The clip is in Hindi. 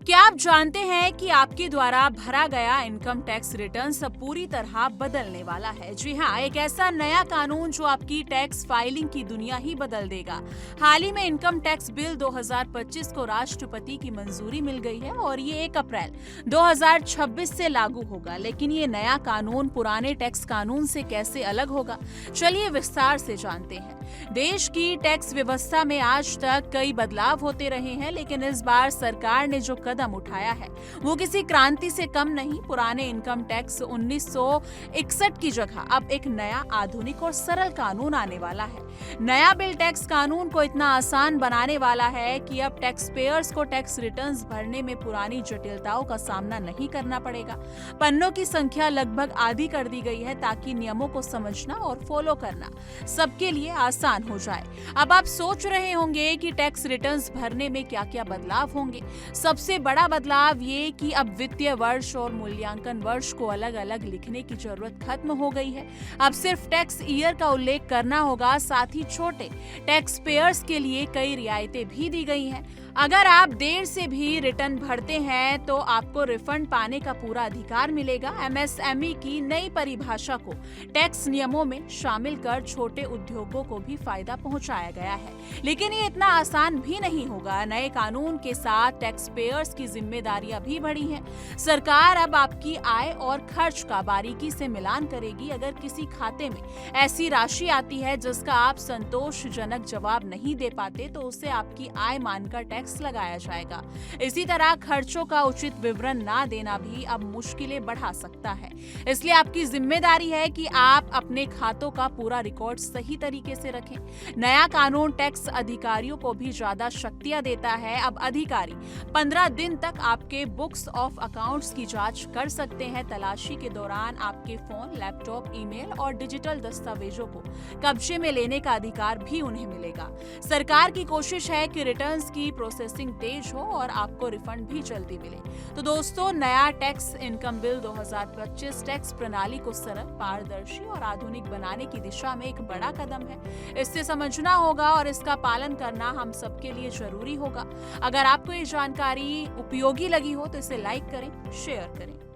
क्या आप जानते हैं कि आपके द्वारा भरा गया इनकम टैक्स रिटर्न अब पूरी तरह बदलने वाला है? जी हाँ, एक ऐसा नया कानून जो आपकी टैक्स फाइलिंग की दुनिया ही बदल देगा। हाल ही में इनकम टैक्स बिल 2025 को राष्ट्रपति की मंजूरी मिल गई है और ये 1 अप्रैल 2026 से लागू होगा। लेकिन ये नया कानून पुराने टैक्स कानून से कैसे अलग होगा? चलिए विस्तार से जानते हैं। देश की टैक्स व्यवस्था में आज तक कई बदलाव होते रहे हैं, लेकिन इस बार सरकार ने जो कदम उठाया है वो किसी क्रांति से कम नहीं। पुराने इनकम टैक्स 1961 की जगह अब एक नया आधुनिक और सरल कानून आने वाला है। नया बिल टैक्स कानून को इतना आसान बनाने वाला है कि अब टैक्स पेयर्स को टैक्स रिटर्न्स भरने में पुरानी जटिलताओं का सामना नहीं करना पड़ेगा। पन्नों की संख्या लगभग आधी कर दी गई है ताकि नियमों को समझना और फॉलो करना सबके लिए आसान हो जाए। अब आप सोच रहे होंगे कि टैक्स रिटर्न्स भरने में क्या-क्या बदलाव होंगे। सबसे बड़ा बदलाव ये कि अब वित्तीय वर्ष और मूल्यांकन वर्ष को अलग-अलग लिखने की जरूरत खत्म हो गई है। अब सिर्फ टैक्स ईयर का उल्लेख करना होगा। साथ ही छोटे टैक्स पेयर्स के लिए कई रियायतें भी दी गई हैं। अगर आप देर से भी रिटर्न भरते हैं तो आपको रिफंड पाने का पूरा अधिकार मिलेगा। एमएसएमई की नई परिभाषा को टैक्स नियमों में शामिल कर छोटे उद्योगों को भी फायदा पहुंचाया गया है। लेकिन ये इतना आसान भी नहीं होगा। नए कानून के साथ टैक्स पेयर्स की जिम्मेदारियां भी बढ़ी हैं। सरकार अब आपकी आय और खर्च का बारीकी से मिलान करेगी। अगर किसी खाते में ऐसी राशि आती है जिसका आप संतोषजनक जवाब नहीं दे पाते तो उसे आपकी आय मानकर टैक्स लगाया जाएगा। इसी तरह खर्चों का उचित विवरण ना देना भी अब मुश्किलें बढ़ा सकता है। इसलिए आपकी जिम्मेदारी है कि आप अपने खातों का पूरा रिकॉर्ड सही तरीके से रखें। नया कानून टैक्स अधिकारियों को भी ज्यादा शक्तियां देता है। अब अधिकारी 15 दिन तक आपके बुक्स ऑफ अकाउंट्स की जांच कर सकते हैं। तलाशी के दौरान आपके फोन, लैपटॉप, ईमेल और डिजिटल दस्तावेजों को कब्जे में लेने का अधिकार भी उन्हें मिलेगा। सरकार की कोशिश है कि रिटर्न्स की प्रोसेसिंग तेज हो और आपको रिफंड भी जल्दी मिले। तो दोस्तों, नया टैक्स इनकम बिल 2025 टैक्स प्रणाली को सरल, पारदर्शी और आधुनिक बनाने की दिशा में एक बड़ा कदम है। इससे समझना होगा और इसका पालन करना हम सबके लिए जरूरी होगा। अगर आपको ये जानकारी उपयोगी लगी हो तो इसे लाइक करें, शेयर करें।